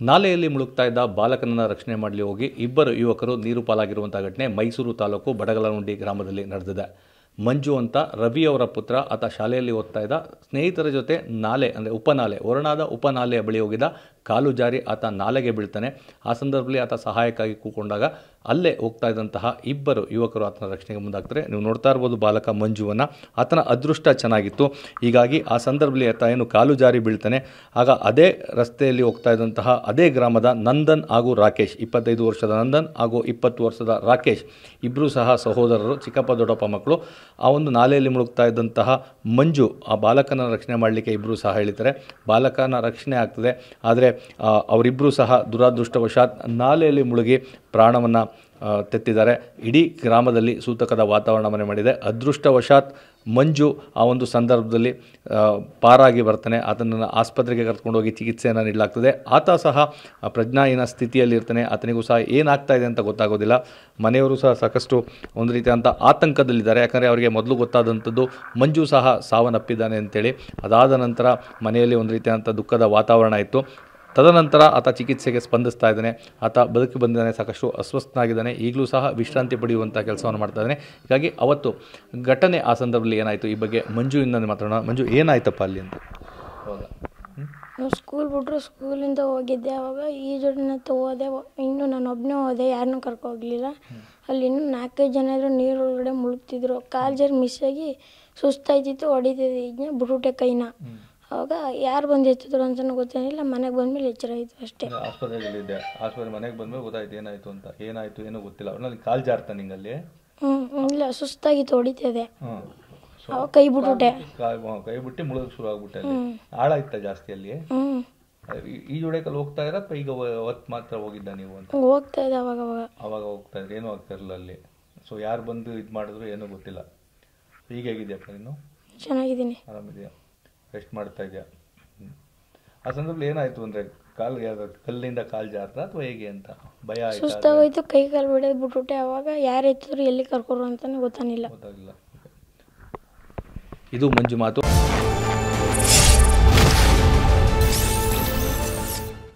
ನಾಲೆಯಲ್ಲಿ ಮುಳುಗ್ತಾ ಇದ್ದ ಬಾಲಕನನ್ನು ರಕ್ಷಣೆ ಮಾಡಲಿ ಹೋಗಿ ಇಬ್ಬರು ಯುವಕರು ನೀರು ಪಾಲಾಗಿರುವಂಥ ಘಟನೆ ಮೈಸೂರು ತಾಲೂಕು ಬಡಗಲಹುಂಡಿ ಗ್ರಾಮದಲ್ಲಿ ನಡೆದಿದೆ. ಮಂಜು ಅಂತ ರವಿಯವರ ಪುತ್ರ. ಆತ ಶಾಲೆಯಲ್ಲಿ ಓದ್ತಾ ಇದ್ದ. ಸ್ನೇಹಿತರ ಜೊತೆ ನಾಲೆ ಅಂದರೆ ಉಪನಾಲೆ, ವರುಣಾದ ಉಪನಾಲೆಯ ಬಳಿ ಹೋಗಿದ್ದ. ಕಾಲು ಜಾರಿ ಆತ ನಾಲೆಗೆ ಬೀಳ್ತಾನೆ. ಆ ಸಂದರ್ಭದಲ್ಲಿ ಆತ ಸಹಾಯಕ್ಕಾಗಿ ಕೂಕೊಂಡಾಗ ಅಲ್ಲೇ ಹೋಗ್ತಾ ಇದ್ದಂತಹ ಇಬ್ಬರು ಯುವಕರು ಆತನ ರಕ್ಷಣೆಗೆ ಮುಂದಾಗ್ತಾರೆ. ನೀವು ನೋಡ್ತಾ ಇರ್ಬೋದು ಬಾಲಕ ಮಂಜುವನ್ನು. ಆತನ ಅದೃಷ್ಟ ಚೆನ್ನಾಗಿತ್ತು. ಹೀಗಾಗಿ ಆ ಸಂದರ್ಭದಲ್ಲಿ ಆತ ಏನು ಕಾಲು ಜಾರಿ ಬೀಳ್ತಾನೆ. ಆಗ ಅದೇ ರಸ್ತೆಯಲ್ಲಿ ಹೋಗ್ತಾ ಇದ್ದಂತಹ ಅದೇ ಗ್ರಾಮದ ನಂದನ್ ಹಾಗೂ ರಾಕೇಶ್, 25 ವರ್ಷದ ನಂದನ್ ಹಾಗೂ 20 ವರ್ಷದ ರಾಕೇಶ್, ಇಬ್ಬರೂ ಸಹ ಸಹೋದರರು, ಚಿಕ್ಕಪ್ಪ ದೊಡ್ಡಪ್ಪ ಮಕ್ಕಳು. ಆ ಒಂದು ನಾಲೆಯಲ್ಲಿ ಮುಳುಗ್ತಾ ಇದ್ದಂತಹ ಮಂಜು ಆ ಬಾಲಕನ ರಕ್ಷಣೆ ಮಾಡಲಿಕ್ಕೆ ಇಬ್ಬರೂ ಸಹ ಹೇಳ್ತಾರೆ. ಬಾಲಕನ ರಕ್ಷಣೆ ಆಗ್ತದೆ. ಆದರೆ ಅವರಿಬ್ಬರೂ ಸಹ ದುರಾದೃಷ್ಟವಶಾತ್ ನಾಲೆಯಲ್ಲಿ ಮುಳುಗಿ ಪ್ರಾಣವನ್ನು ತೆತ್ತಿದ್ದಾರೆ. ಇಡೀ ಗ್ರಾಮದಲ್ಲಿ ಸೂತಕದ ವಾತಾವರಣ ಮನೆ ಮಾಡಿದೆ. ಅದೃಷ್ಟವಶಾತ್ ಮಂಜು ಆ ಒಂದು ಸಂದರ್ಭದಲ್ಲಿ ಪಾರಾಗಿ ಬರ್ತಾನೆ. ಆತನನ್ನು ಆಸ್ಪತ್ರೆಗೆ ಕರ್ಕೊಂಡೋಗಿ ಚಿಕಿತ್ಸೆಯನ್ನು ನೀಡಲಾಗ್ತದೆ. ಆತ ಸಹ ಪ್ರಜ್ಞಾಹೀನ ಸ್ಥಿತಿಯಲ್ಲಿರ್ತಾನೆ. ಆತನಿಗೂ ಸಹ ಏನಾಗ್ತಾ ಇದೆ ಅಂತ ಗೊತ್ತಾಗೋದಿಲ್ಲ. ಮನೆಯವರು ಸಹ ಸಾಕಷ್ಟು ಒಂದು ರೀತಿಯಂಥ ಆತಂಕದಲ್ಲಿದ್ದಾರೆ. ಯಾಕಂದರೆ ಅವರಿಗೆ ಮೊದಲು ಗೊತ್ತಾದಂಥದ್ದು ಮಂಜು ಸಹ ಸಾವನ್ನಪ್ಪಿದ್ದಾನೆ ಅಂತೇಳಿ. ಅದಾದ ನಂತರ ಮನೆಯಲ್ಲಿ ಒಂದು ರೀತಿಯಾದಂಥ ದುಃಖದ ವಾತಾವರಣ ಇತ್ತು. ತದನಂತರ ಆತ ಚಿಕಿತ್ಸೆಗೆ ಸ್ಪಂದಿಸ್ತಾ ಇದ್ದಾನೆ. ಆತ ಬದುಕಿ ಬಂದಿದ್ದಾನೆ, ಸಾಕಷ್ಟು ಅಸ್ವಸ್ಥನಾಗಿದ್ದಾನೆ. ಈಗಲೂ ಸಹ ವಿಶ್ರಾಂತಿ ಪಡೆಯುವಂಥ ಕೆಲಸವನ್ನು ಮಾಡ್ತಾ ಇದ್ದಾನೆ. ಹೀಗಾಗಿ ಅವತ್ತು ಘಟನೆ ಆ ಸಂದರ್ಭದಲ್ಲಿ ಏನಾಯಿತು, ಈ ಬಗ್ಗೆ ಮಂಜುವಿಂದ ಮಾತಾಡೋಣ. ಮಂಜು, ಏನಾಯ್ತಪ್ಪ ಅಲ್ಲಿ ಅಂತ? ಹೌದಾ, ಸ್ಕೂಲ್ ಬಿಟ್ಟರು ಸ್ಕೂಲಿಂದ ಹೋಗಿದ್ದೆ. ಅವಾಗ ಈಜುಡಿನತ್ತ ಹೋದೆ. ಇನ್ನೂ ನಾನು ಒಬ್ಬನೇ ಹೋದೆ, ಯಾರನ್ನೂ ಕರ್ಕೋಗ್ಲಿಲ್ಲ. ಅಲ್ಲಿ ಇನ್ನೂ 4-5 ಜನ ಇದ್ರು, ನೀರೊಳಗಡೆ ಮುಳುಗ್ತಿದ್ರು. ಕಾಲು ಜಾರಿ ಮಿಸ್ ಆಗಿ ಸುಸ್ತಾಯ್ತಿತ್ತು, ಹೊಡಿತಿದ್ದೆ. ಈಗ ಬಿಟ್ಬಿಟ್ಟೆ ಕೈನ. ಅವಾಗ ಯಾರು ಬಂದು ಎತ್ತಿದ್ರು ಅಂತಲೂ ಗೊತ್ತೇನಿಲ್ಲ. ಮನೆಗೆ ಬಂದಮೇಲೆ ಎಚ್ಚರ ಆಯಿತು ಅಷ್ಟೇ. ಆಸ್ಪತ್ರೆಯಲ್ಲಿದ್ದೆ. ಆಸ್ಪತ್ರೆ ಮನೆಗೆ ಬಂದಮೇಲೆ ಗೊತ್ತಾಯ್ತು ಏನಾಯಿತು ಅಂತ. ಏನಾಯಿತು ಏನೂ ಗೊತ್ತಿಲ್ಲ. ಅವನಲ್ಲಿ ಕಾಲು ಜಾರ್ತಾ ನಿಂಗಲ್ಲಿ? ಇಲ್ಲ, ಸುಸ್ತಾಗಿತ್ತು, ಹೊಡಿತಿದೆ. ಅವಾಗ ಕೈ ಬಿಟ್ಬಿಟ್ಟೆ. ಕೈ ಬಿಟ್ಟು ಮುಳುಗಕ್ಕೆ ಶುರು ಆಗ್ಬಿಟ್ಟೆ. ಅಲ್ಲಿ ಆಳಾಯ್ತಾ ಜಾಸ್ತಿ ಅಲ್ಲಿ? ಈಜೊಡೆಕಲ್ಲಿ ಹೋಗ್ತಾ ಇರ ಅಥವಾ ಈಗ ಅವತ್ತು ಮಾತ್ರ ಹೋಗಿದ್ದ ನೀವು ಅಂತ? ಹೋಗ್ತಾ ಇದೆ ಅವಾಗ ಅವಾಗ ಹೋಗ್ತಾ ಇದ್ರೆ ಏನೂ ಆಗ್ತಾ ಇರಲಿಲ್ಲ ಅಲ್ಲಿ. ಸೊ ಯಾರು ಬಂದು ಇದು ಮಾಡಿದ್ರು ಏನೂ ಗೊತ್ತಿಲ್ಲ. ಈಗ ಹೇಗಿದೆಯಪ್ಪ ನೀನು? ಚೆನ್ನಾಗಿದ್ದೀನಿ. ಆರಾಮಿದೆಯಾ? ರೆಸ್ಟ್ ಮಾಡ್ತಾ ಇದೆಯಾ? ಆ ಸಂದರ್ಭದಲ್ಲಿ ಏನಾಯಿತು ಅಂದರೆ ಕಲ್ಲಿಂದ ಕಾಲು ಜಾರ್ತಾ ಅಥವಾ ಹೇಗೆ ಅಂತ ಭಯ ಆಯ್ತು? ಸುಸ್ತಾಗೋಯ್ತು, ಕೈ ಕಾಲು ಬಿಡೋದು ಬಿಟ್ಬಿಟ್ಟೆ. ಅವಾಗ ಯಾರು ಎತ್ತಿದ್ರು ಎಲ್ಲಿ ಕರ್ಕೊರು ಅಂತಲೂ ಗೊತ್ತಾಗಿಲ್ಲ. ಇದು ಮಂಜು ಮಾತು.